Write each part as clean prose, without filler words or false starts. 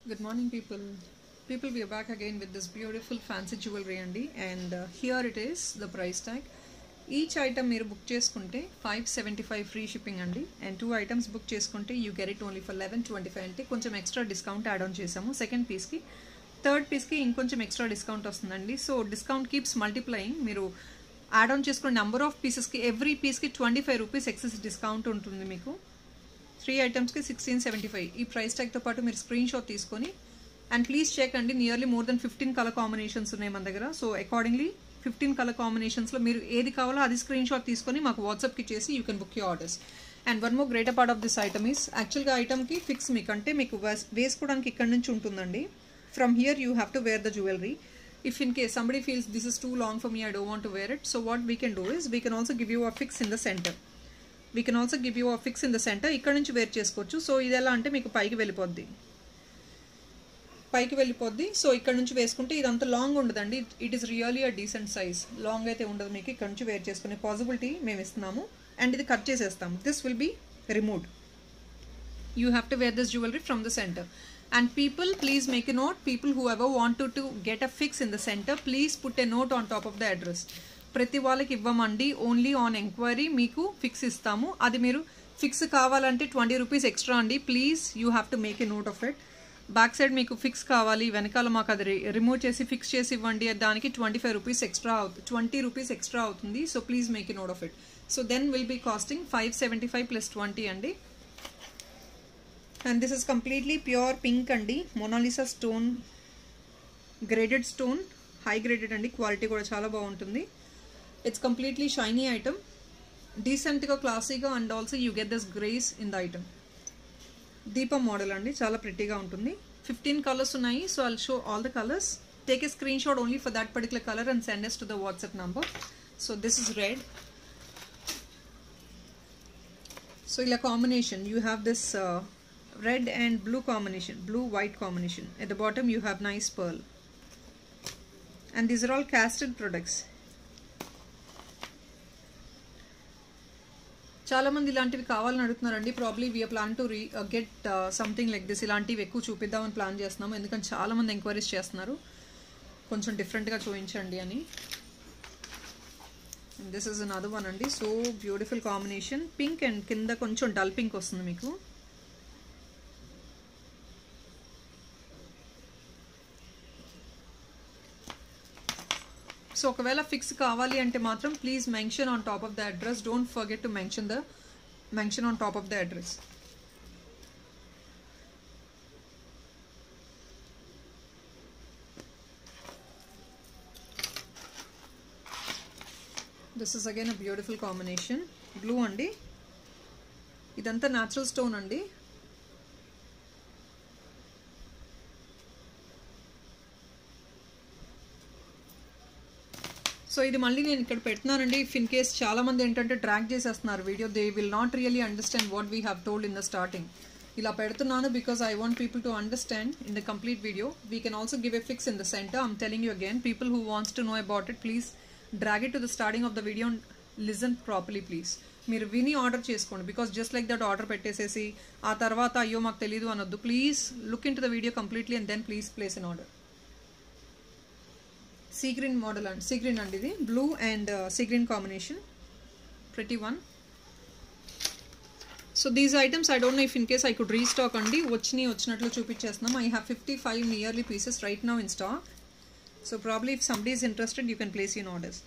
Good morning, people. People, we are back again with this beautiful fancy jewelry and here it is, the price tag. Each item మీరు book చేసుకుంటే 575 free shipping అండి, and 2 items book చేసుకుంటే you get it only for 1125 అంటే కొంచెం extra discount add on చేసాము. Second పీస్కి third పీస్కి ఇంకొంచెం ఎక్స్ట్రా డిస్కౌంట్ వస్తుందండి. So discount keeps multiplying. మీరు యాడ్ ఆన్ చేసుకున్న నెంబర్ ఆఫ్ పీసెస్కి ఎవ్రీ పీస్కి 25 రూపీస్ ఎక్సెస్ డిస్కౌంట్ ఉంటుంది మీకు. 3 ఐటమ్స్కి 1675. ఈ ప్రైస్ ట్యాగ్తో పాటు మీరు స్క్రీన్ షాట్ తీసుకొని అండ్ ప్లీజ్ చెక్ అండి, nearly more than 15 colour combinations ఉన్నాయి మన దగ్గర. సో అకార్డింగ్లీ 15 కలర్ కాంబినేషన్స్లో మీరు ఏది కావాలో అది స్క్రీన్ షాట్ తీసుకొని మాకు వాట్సాప్కి చేసి you can book your orders. And one more greater part of this item is యాక్చువల్గా ఐటమ్కి ఫిక్స్ మీకు అంటే మీకు వేసుకోవడానికి ఇక్కడ నుంచి ఉంటుందండి. From here you have to wear the jewellery. If in case somebody feels this is too long for me, I don't want to wear it, so what we can do is we can also give you a fix in the center. We can also give you a fix in the center. ఇక్కడ నుంచి wear చేసుకోవచ్చు. So ఇది ఎలా అంటే మీకు పైకి వెళ్ళిపోద్ది. So ఇక్కడ నుంచి వేసుకుంటే ఇదంతా లాంగ్ ఉండదండి. It is really a decent size. Long అయితే ఉండదు మీకు. ఇక్కడ నుంచి వేర్ చేసుకునే పాసిబిలిటీ మేము ఇస్తున్నాము. అండ్ ఇది కట్ చేసేస్తాం. This will be removed. You have to wear this jewellery from the centre. And people, please make a note. People whoever wanted to get a fix in the center, please put a note on top of the address. ప్రతి వాళ్ళకి ఇవ్వమండి. Only on enquiry మీకు fix ఇస్తాము. అది మీరు fix కావాలంటే 20 rupees extra అండి. Please you have to make a note of it. Back side మీకు fix కావాలి, వెనకాల మాకు అది రిమూవ్ చేసి ఫిక్స్ చేసి ఇవ్వండి. దానికి 25 రూపీస్ ఎక్స్ట్రా అవుతుంది, 20 రూపీస్ ఎక్స్ట్రా అవుతుంది. So please make a note of it. So then will be costing 575 plus 20 అండి. And this is completely pure pink andi, Mona Lisa stone, graded stone, high graded andi, quality kuda chaala baaguntundi. It's completely shiny item, decent ga classy ga, and also you get this grace in the item. Deepa model andi, chaala pretty ga untundi. 15 colors unnai, so I'll show all the colors. Take a screenshot only for that particular color and send us to the WhatsApp number. So this is red. So ila combination you have this red and blue combination, blue white combination. At the bottom you have nice pearl, and these are all casted products. చాలా మంది ఇలాంటివి కావాలని అడుగుతున్నారండి. Probably we are planning to get something like this. ఇలాంటివి ఎక్కువ చూపిద్దామని plan చేస్తున్నాము, ఎందుకంటే చాలా మంది ఎంక్వైరీస్ చేస్తున్నారు కొంచెం డిఫరెంట్గా చూపించండి అని. And this is another one అండి. So beautiful combination, pink and కింద కొంచెం డల్ పింక్ వస్తుంది మీకు. సో ఒకవేళ ఫిక్స్ కావాలి అంటే మాత్రం please mention on top of the address. Don't forget to mention on top of the address. This is again a beautiful combination. Blue అండి, ఇదంతా న్యాచురల్ స్టోన్ అండి. సో ఇది మళ్ళీ నేను ఇక్కడ పెడుతున్నానండి. ఇఫ్ ఇన్ కేస్ చాలా మంది ఏంటంటే ట్రాక్ చేసేస్తున్నారు video, they will not really understand what we have told in the starting. ఇలా పెడుతున్నాను because I want people to understand in the complete video. We can also give a fix in the centre. I'm telling you again, people who wants to know about it, please drag it to the starting of the video and listen properly please. మీరు విని order చేసుకోండి, because just like that order పెట్టేసేసి ఆ తర్వాత అయ్యో మాకు తెలీదు అనొద్దు. Please look into the video completely and then please place in order. Sea green model అండి, సీ గ్రీన్ అండి ఇది. Blue and sea green combination, pretty one. So these items I don't know if in case I could restock అండి. వచ్చినట్లు చూపించేస్తున్నాం. I have 55 nearly pieces right now in stock. So probably if somebody is interested you can place in orders.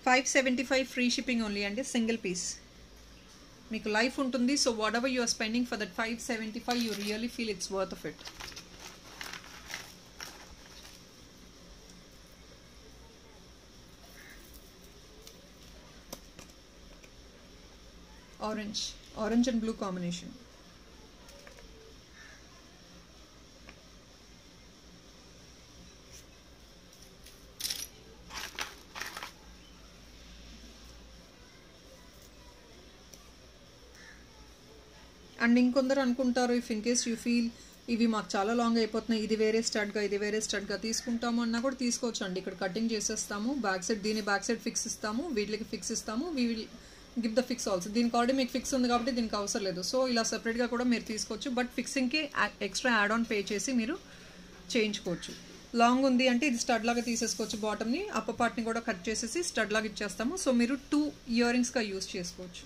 575 free shipping only అండి. Single piece మీకు life ఉంటుంది. So whatever you are spending for that 575 you really feel it's worth of it. orange and blue combination. And ఇంకొందరు అనుకుంటారు, if in case you feel ఇవి మాకు చాలా long అయిపోతున్నాయి, ఇది వేరే స్టడ్గా తీసుకుంటాము అన్నా కూడా తీసుకోవచ్చు అండి. ఇక్కడ కటింగ్ చేసేస్తాము. బ్యాక్ సైడ్ దీని బ్యాక్ సైడ్ ఫిక్స్ ఇస్తాము, వీటికి ఫిక్స్ ఇస్తాము. Give the fix also. దీనికి ఆల్రెడీ మీకు ఫిక్స్ ఉంది కాబట్టి దీనికి అవసరం లేదు. సో ఇలా సెపరేట్గా కూడా మీరు తీసుకోవచ్చు. బట్ ఫిక్సింగ్కి ఎక్స్ట్రా యాడ్ ఆన్ పే చేసి మీరు చేయించుకోవచ్చు. లాంగ్ ఉంది అంటే ఇది స్టడ్ లాగా తీసేసుకోవచ్చు. బాటమ్ని అప్పర్ పార్ట్ని కూడా కట్ చేసేసి స్టడ్ లాగా ఇచ్చేస్తాము. సో మీరు 2 ఇయర్ రింగ్స్గా యూస్ చేసుకోవచ్చు.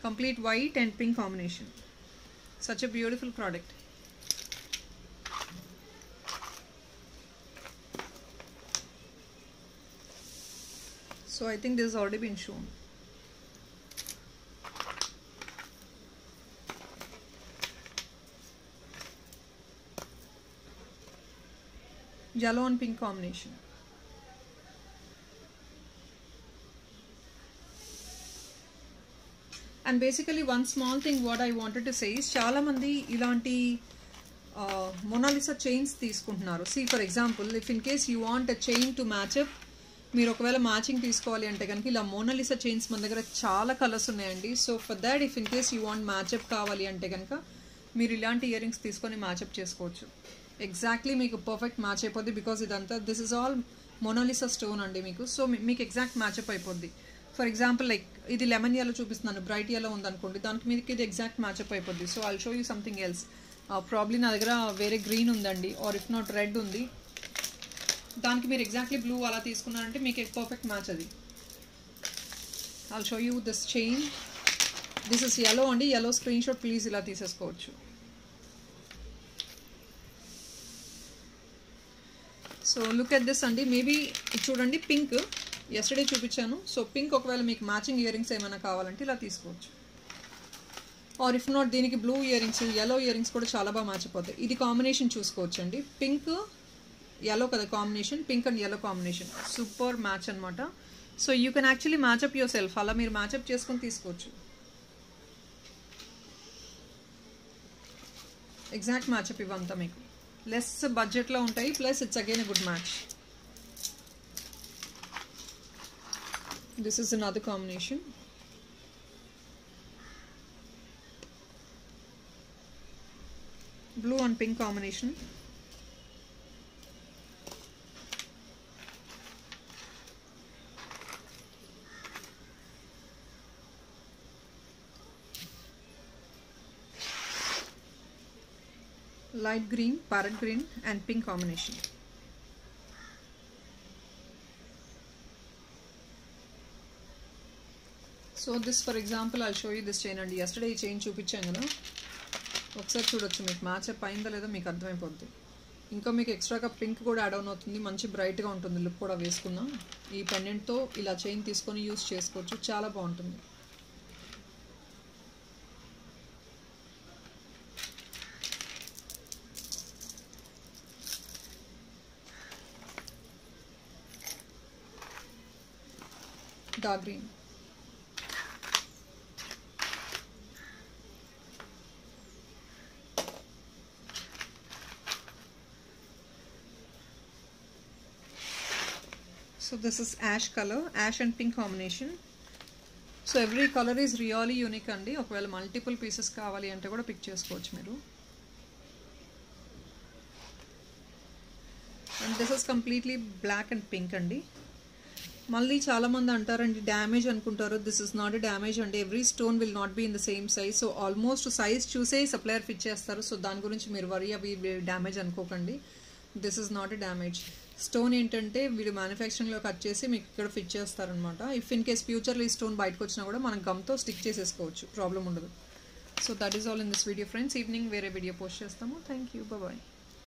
Complete white and pink combination. Such a beautiful product. So I think this has already been shown. Yellow and pink combination. And basically one small thing what I wanted to say is చాలా మంది ఇలాంటి Mona Lisa chains తీసుకుంటున్నారు. See for example, if in case you want a chain to match up, మీరు ఒకవేళ matching తీసుకోవాలి అంటే కనుక ఇలా మోనాలిసా చైన్స్ మన దగ్గర చాలా కలర్స్ ఉన్నాయండి. So for that if in case you want మ్యాచప్ కావాలి అంటే కనుక మీరు ఇలాంటి ఇయర్ రింగ్స్ తీసుకొని మ్యాచప్ చేసుకోవచ్చు. ఎగ్జాక్ట్లీ మీకు పర్ఫెక్ట్ మ్యాచ్ అయిపోద్ది. బికాజ్ ఇదంతా this is all Mona Lisa stone అండి మీకు. సో మీకు ఎగ్జాక్ట్ మ్యాచప్ అయిపోద్ది. ఫర్ ఎగ్జాంపుల్ లైక్ ఇది లెమన్ యెల్లో చూపిస్తున్నాను, బ్రైట్ యెల్లో ఉందనుకోండి, దానికి మీదకి ఇది ఎగ్జాక్ట్ మ్యాచప్ అయిపోద్ది. So I'll show you something else. Probably నా దగ్గర వేరే గ్రీన్ ఉందండి, ఆర్ ఇఫ్ నాట్ రెడ్ ఉంది, దానికి మీరు ఎగ్జాక్ట్లీ బ్లూ అలా తీసుకున్నారంటే మీకు పర్ఫెక్ట్ మ్యాచ్ అది. I'll show you this chain. This is yellow అండి. yellow స్క్రీన్ షాట్ ప్లీజ్ ఇలా తీసేసుకోవచ్చు. సో లుక్ ఎట్ దిస్ అండి. మేబీ చూడండి పింక్ ఎస్టర్డే చూపించాను. సో పింక్ ఒకవేళ మీకు మ్యాచింగ్ ఇయర్ రింగ్స్ ఏమైనా కావాలంటే ఇలా తీసుకోవచ్చు. ఆర్ ఇఫ్ నాట్ దీనికి blue ear rings, yellow ear rings కూడా చాలా బాగా మ్యాచ్ అయిపోతాయి. ఇది కాంబినేషన్ చూసుకోవచ్చు అండి. పింక్ yellow కదా combination, pink and yellow combination super match అనమాట. So you can actually మ్యాచప్ your self. అలా మీరు మ్యాచప్ చేసుకొని తీసుకోవచ్చు. ఎగ్జాక్ట్ మ్యాచప్ ఇవంతా మీకు లెస్ బడ్జెట్లో ఉంటాయి. Plus it's again a good match. This is another combination. Blue and pink combination. Light green, parrot green and pink combination. So this for example I'll show you this chain and yesterday ఈ chain చూపించాను కదా, ఒకసారి చూడొచ్చు మీకు match up అయిందో లేదో మీకు అర్థమైపోద్ది. ఇంకా మీకు ఎక్స్ట్రాగా పింక్ కూడా యాడ్ ఆన్ అవుతుంది, మంచి బ్రైట్గా ఉంటుంది లుక్ కూడా వేసుకున్నా. ఈ పెండెంట్తో ఇలా చైన్ తీసుకొని యూస్ చేసుకోవచ్చు, చాలా బాగుంటుంది. Dark green. So this is ash color, ash and pink combination. So every color is really unique అండి. ఒకవేళ మల్టిపుల్ పీసెస్ కావాలి అంటే కూడా పిక్ చేసుకోవచ్చు మీరు. And this is completely black and pink అండి. మళ్ళీ చాలామంది అంటారండి డ్యామేజ్ అనుకుంటారు. This is not a damage అండి. Every stone will not be in the same size. So almost size చూసే సప్లయర్ ఫిట్ చేస్తారు. సో దాని గురించి మీరు వరీ అవి డ్యామేజ్ అనుకోకండి. This is not a damage. Stone ఏంటంటే వీడు మ్యానుఫ్యాక్చరింగ్లో కట్ చేసి మీకు ఇక్కడ ఫిట్ చేస్తారనమాట. ఇఫ్ ఇన్ కేస్ ఫ్యూచర్లో ఈ స్టోన్ బయటకు వచ్చినా కూడా మనం గమ్తో స్టిక్ చేసేసుకోవచ్చు, ప్రాబ్లం ఉండదు. So that is all in this video friends. Evening వేరే వీడియో పోస్ట్ చేస్తాము. Thank you, bye.